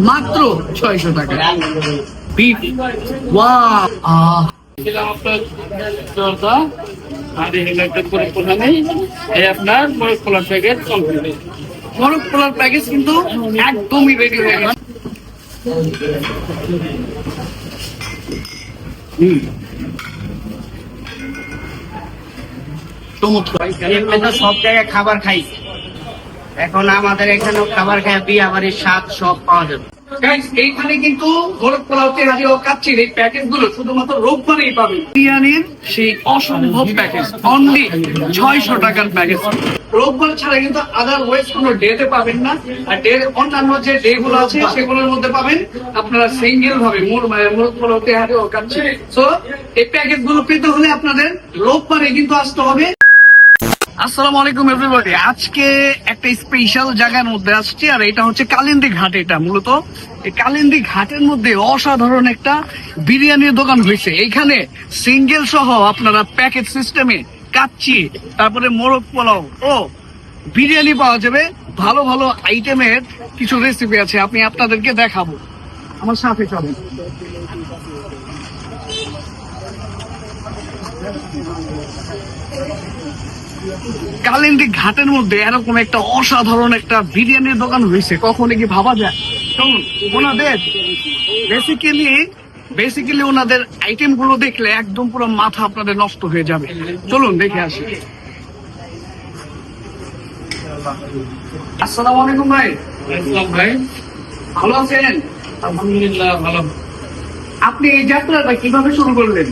মাত্র 600 টাকা। Beef wow, আর এখানে একটা পরিপূর্ণ নেই। এই আপনার মোরগ পোলার প্যাকেজ কমপ্লিট। মোরগ পোলার প্যাকেজ কিন্তু একদমই রেডি হয়ে গেছে। সব জায়গায় খাবার খাই, এখন আমাদের এখানেও খাবার খাই, বিয়ে বাড়ির স্বাদ সব পাওয়া যাবে। এইখানে কিন্তু মোরগ পোলাও তেহারি ও কাচ্চির এই প্যাকেজ গুলো শুধুমাত্র রোববারেই পাবেন। বিরিয়ানির সেই অসম্ভব প্যাকেজ অনলি 600 টাকার প্যাকেজ। রোববার ছাড়া কিন্তু আদারওয়াইজ কোনো ডেতে পাবেন না। আর ডে অন্যান্য যে ডে গুলো আছে সেগুলোর মধ্যে পাবেন আপনারা সিঙ্গেল ভাবে মোরগ পোলাও তেহারি ও কাচ্চি। সো এই প্যাকেজ গুলো পেতে হলে আপনাদের রোববারে কিন্তু আসতে হবে। আসসালামু আলাইকুম এভরিবডি। আজকে একটা স্পেশাল জায়গার মধ্যে আসছি, আর এটা হচ্ছে কালিন্দী ঘাট। এটা মূলত এই কালিন্দী ঘাটের মধ্যে অসাধারণ একটা বিরিয়ানির দোকান হয়েছে। এইখানে সিঙ্গেল সহ আপনারা প্যাকেট সিস্টেমে কাচ্চি, তারপরে মোরগ পোলাও ও বিরিয়ানি পাওয়া যাবে। ভালো ভালো আইটেমের কিছু রেসিপি আছে, আমি আপনাদেরকে দেখাবো, আমার সাথে চলেন। কালিন্দী ঘাটের মধ্যে এরকম একটা অসাধারণ একটা বিরিয়ানির দোকান হয়েছে, কখনো কি ভাবা যায়? চলুন ওনাদের বেসিক্যালি ওনাদের আইটেম গুলো দেখলে একদম পুরো মাথা আপনাদের নষ্ট হয়ে যাবে। চলুন দেখে আসি। আসসালামু আলাইকুম ভাই। ভাই ভালো আছেন? আলহামদুলিল্লাহ ভালো। আপনি এই যাত্রাটা কিভাবে শুরু করলেন,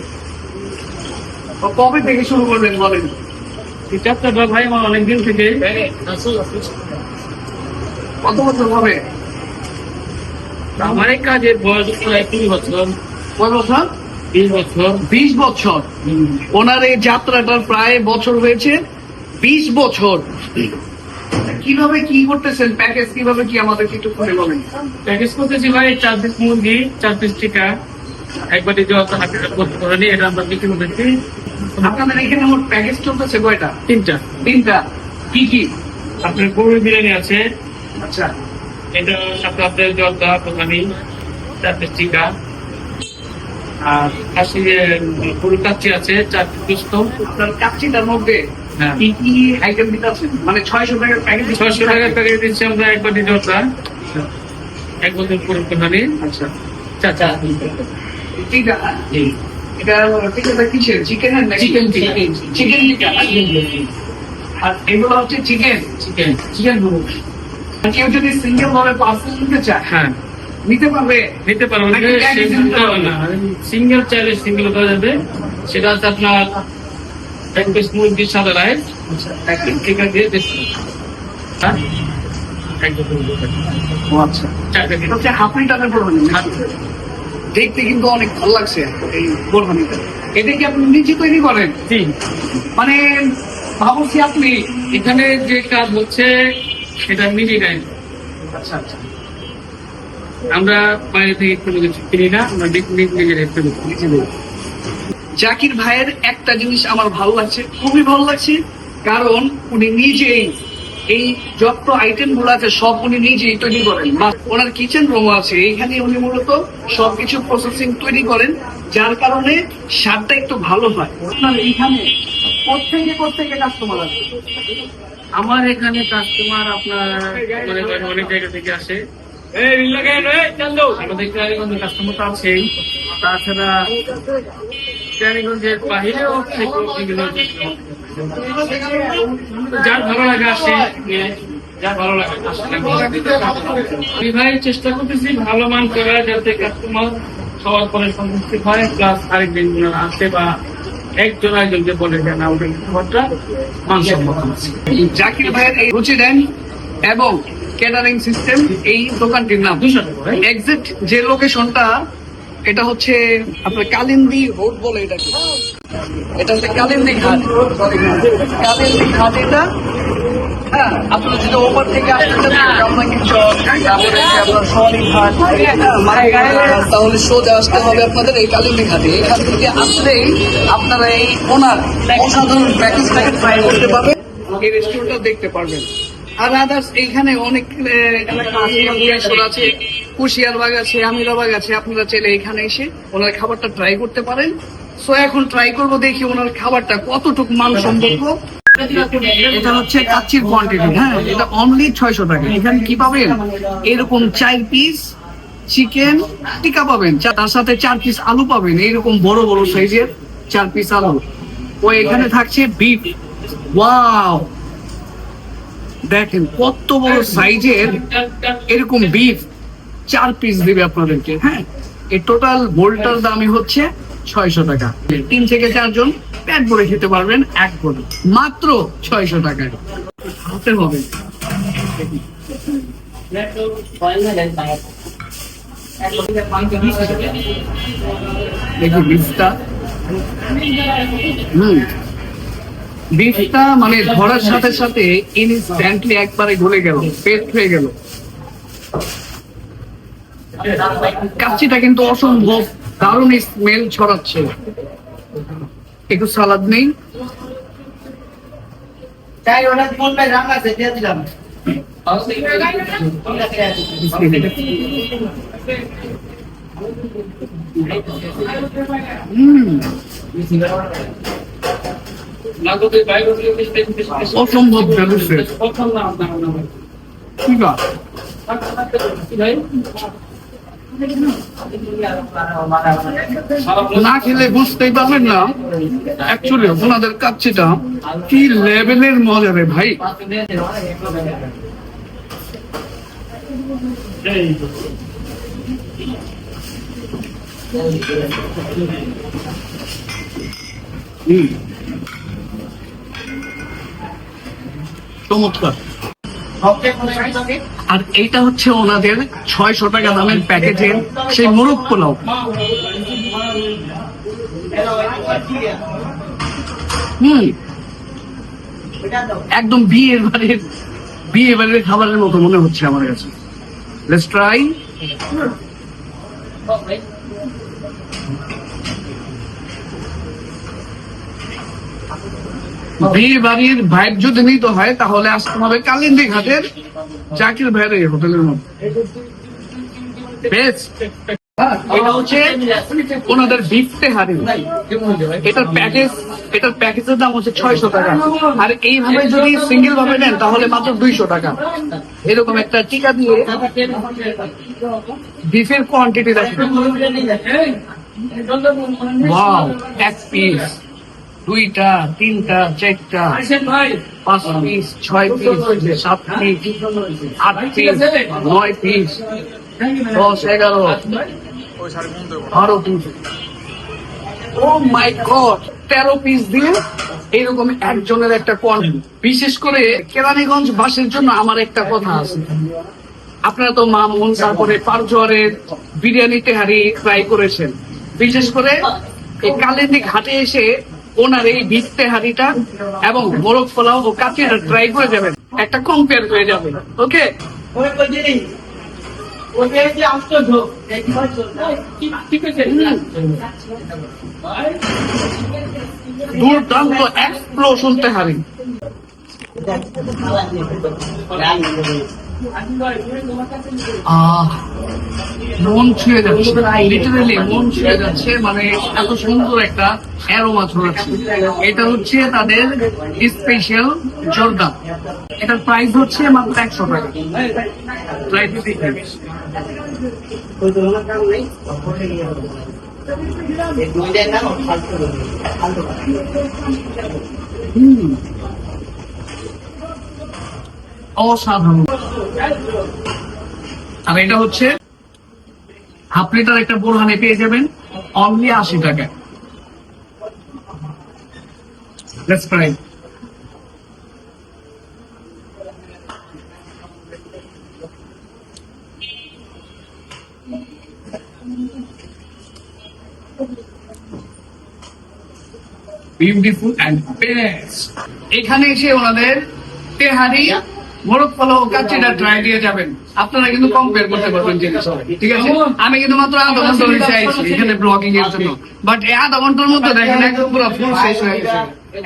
কবে থেকে শুরু করলেন বলেন? এই যাত্রাটা ভাই আমার অনেকদিন থেকে। কত বছর হবে? আমার এই কাজের বয়স প্রায় 20 বছর। কয় বছর? 20 বছর। 20 বছর। ওনার এই যাত্রাটার প্রায় বছর হয়েছে 20 বছর। কিভাবে কি করতেছেন, প্যাকেজ কিভাবে কি আমাদের একটু করে বলেন। প্যাকেজ করতেছি ভাই 4 পিস মুরগি, 4 পিস টিকা, একবারে যত হাতে করতে পারেনি এটা আমরা বিক্রি করতেছি। আপনাদের এখানে মোট প্যাকেজ চলতেছে কয়টা? 3টা। কি কি? আপনার গরুর বিরিয়ানি আছে, আচ্ছা, এটা সাথে আপনার জর্দা দোকানি, 4 পিস টিকা, আর খাসি গরু কাচ্চি আছে, 4 পিস গোস্ত। আপনার কাচ্চিটার মধ্যে হ্যাঁ। কি কি আইটেম দিতে আছেন? মানে 600 টাকার প্যাকেজ। 600 টাকার প্যাকেজ দিচ্ছি আমরা, একবারে জর্দা, এক বোতল গরুর দোকানি। আচ্ছা, চাচা টিকা। এটা টিকাটা কিসের? চিকেনের নাকি? চিকেন টিকা। আর এগুলো হচ্ছে চিকেন গরু। কেউ যদি সিঙ্গেল ভাবে পার্সেল নিতে চায়, হ্যাঁ নিতে পারবে। নিতে পারবো না, সিঙ্গেল চাইলে সিঙ্গেল করা যাবে। সেটা হচ্ছে আপনার 1 পিস মুরগি সাদা রাইস, চিকেন দিয়ে দিচ্ছি। আচ্ছা, এটা হচ্ছে হাফ লিটারের বোরহানি। দেখতে কিন্তু অনেক ভালো লাগছে এই বোরহানিটা। এটা কি আপনি নিজে তৈরি করেন? জি, মানে ভাবছি আপনি। এখানে যে কাজ হচ্ছে সেটা মিনি রাইস। আচ্ছা আচ্ছা, আমরা বাইরে থেকে কোনো কিছু কিনি না, আমরা নিজের জাকির ভাইয়ের একটা জিনিস আমার ভালো লাগছে, খুবই ভালো লাগছে, কারণ উনি নিজেই এই যত আইটেম গুলো আছে সব উনি নিজেই তৈরি করেন। বা ওনার কিচেন রুম আছে, এইখানে উনি মূলত সবকিছু প্রসেসিং তৈরি করেন, যার কারণে স্বাদটা একটু ভালো হয়। আপনার এইখানে কোথেকে কাস্টমার আছে? আমার এখানে কাস্টমার আপনার মনে করেন অনেক জায়গা থেকে আসে। আমাদের কেরানীগঞ্জের কাস্টমার তো আছেই, তাছাড়া কেরানীগঞ্জের বাহিরেও বিভিন্ন যার ভালো লাগে আসে, যার ভালো লাগে ভাই চেষ্টা করতেছি ভালো মান করা, যাতে কাস্টমার সবার পরে সন্তুষ্টি হয়, প্লাস আরেকদিন আসে বা একজন আরেকজনকে বলে দেন আমাদের খাবারটা মানসম্মত আছে। জাকির ভাইয়ের এই রুচি দেন এবং ক্যাটারিং সিস্টেম, এই দোকানটির নাম এক্সাক্ট যে লোকেশনটা, এটা হচ্ছে আপনার কালিন্দী রোড বলে এটাকে। এটা হচ্ছে কালিন্দী ঘাট। কালিন্দী ঘাট এটা। হ্যাঁ, আপনারা যদি ওপর থেকে আসতে চান আপনাকে চক, তারপরে আপনার সোয়ালি ঘাট, তাহলে সোজা আসতে হবে আপনাদের এই কালিন্দী ঘাটে। এখান থেকে আসলেই আপনারা এই ওনার অসাধারণ প্যাকেজটাকে ট্রাই করতে পারবেন, এই রেস্টুরেন্টটা দেখতে পারবেন। আর আদার্স এইখানে অনেক এলাকা আছে, যশোর আছে, কুশিয়ারবাগ আছে, আমিরাবাগ আছে। আপনারা চাইলে এখানে এসে ওনার খাবারটা ট্রাই করতে পারেন। সো এখন ট্রাই করবো, দেখি ওনার খাবারটা কতটুকু মানসম্মত। এটা হচ্ছে কাচ্চির কোয়ান্টিটি, হ্যাঁ, এটা অনলি 600 টাকা। এখানে কি পাবেন, এরকম 4 পিস চিকেন টিকা পাবেন, তার সাথে 4 পিস আলু পাবেন, এইরকম বড় বড় সাইজের 4 পিস আলু। ও এখানে থাকছে বিফ, ওয়াও, দেখেন কত বড় সাইজের এরকম বিফ 4 পিস দিবে আপনাদেরকে। হ্যাঁ, এই টোটাল বোলটার দামই হচ্ছে 600 টাকা। 3 থেকে 4 জন পেট ভরে খেতে পারবেন এক বোল, মাত্র 600 টাকায়। হাতে হবে দেখি বিফটা, বিফটা মানে ধরার সাথে সাথে ইনস্ট্যান্টলি একবারে গলে গেল, পেট হয়ে গেল। কাচ্চিটা কিন্তু অসম্ভব দারুণ স্মেল ছড়াচ্ছে। একটু সালাদ নেই, তাই ওটা কোন ভাই রান্না আছে দিয়ে দিলাম। অসম্ভব ডেলিশিয়াস। কি বা না খেলে বুঝতেই পারবেন না অ্যাকচুয়ালি ওনাদের কাচ্চিটা কি লেভেলের মজা রে ভাই। চমৎকার। আর এইটা হচ্ছে ওনাদের 600 টাকা দামের প্যাকেজের সেই মোরগ পোলাও। একদম বিয়ে বাড়ির খাবারের মতো মনে হচ্ছে আমার কাছে। Let's try. বিয়ে বাড়ির ভাইব যদি নিতে হয় তাহলে আসতে হবে কালিন্দী ঘাটের জাকির ভাইয়ের এই হোটেলের মধ্যে। বেস্ট। এটা হচ্ছে ওনাদের বিফ তেহারি। এটার প্যাকেজের দাম হচ্ছে 600 টাকা। আর এইভাবে যদি সিঙ্গেল ভাবে নেন তাহলে মাত্র 200 টাকা। এরকম একটা টিকা দিয়ে বিফের কোয়ান্টিটি দেখেন, ওয়াও, 1 পিস, 2টা, 3টা, 4টা, 5 piece, 6 piece, 7 piece, 8 piece, 9 piece, 10, 11, 12 piece. Oh my God, 13 piece দিয়ে এইরকম একজনের একটা কোয়ান্টিটি। বিশেষ করে কেরানীগঞ্জ বাসের জন্য আমার একটা কথা আছে, আপনারা তো মামুন তারপরে পারজোয়ারের বিরিয়ানি তেহারি ট্রাই করেছেন। বিশেষ করে এই কালিন্দী ঘাটে এসে ওনার এই বিফ তেহারিটা এবং মোরগ পোলাও ও কাচ্চিটা ট্রাই করে যাবেন, একটা কম্পেয়ার হয়ে যাবে। ওকে, দুর্দান্ত এক্সপ্লোশন তেহারি। মন ছুঁয়ে যাচ্ছে, লিটারেলি মন ছুঁয়ে যাচ্ছে। মানে এত সুন্দর একটা অ্যারোমা ছড়াচ্ছে। এটা হচ্ছে তাদের স্পেশাল জর্দা। এটার প্রাইস হচ্ছে মাত্র 100 টাকা। প্রাইস অসাধারণ। আর এটা হচ্ছে হাফ লিটার একটা বোরহানে পেয়ে যাবেন অনলি 80 টাকায়। Let's try. Beautiful and best. এখানে এসে ওনাদের তেহারি, মোরগ পোলাও, কাচ্চিটা ট্রাই দিয়ে যাবেন। আপনারা কিন্তু কম্পেয়ার করতে পারবেন জিনিস, ঠিক আছে? আমি কিন্তু মাত্র আধা ঘন্টা হয়েছে আইছি এখানে ব্লগিং এর জন্য, বাট এই আধা ঘন্টার মধ্যে দেখেন একদম পুরো ফুল শেষ হয়ে গেছে।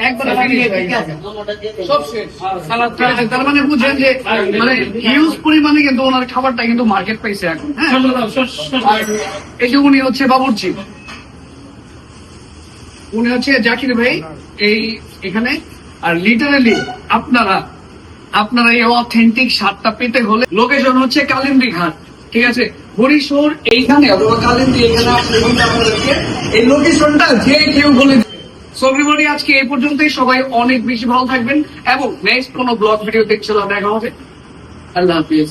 একবার সব শেষ। সালাদটা তার মানে বুঝেন যে মানে হিউজ পরিমাণে কিন্তু ওনার খাবারটা কিন্তু মার্কেট পাইছে এখন। হ্যাঁ, আর এই যে উনি হচ্ছে বাবুর্চি, উনি হচ্ছে জাকির ভাই এই এখানে। আর লিটারালি আপনারা এই অথেন্টিক স্বাদটা পেতে হলে লোকেশন হচ্ছে কালিন্দী ঘাট, ঠিক আছে, হরিশোর এইখানে অথবা কালিন্দী এখানে আসলে কিন্তু আপনাদেরকে এই লোকেশনটা যে কেউ বলে দিবে। সো এভরিবডি, আজকে এই পর্যন্তই। সবাই অনেক বেশি ভালো থাকবেন এবং নেক্সট কোনো ব্লগ ভিডিও দেখছিলাম দেখা হবে। আল্লাহ হাফিজ।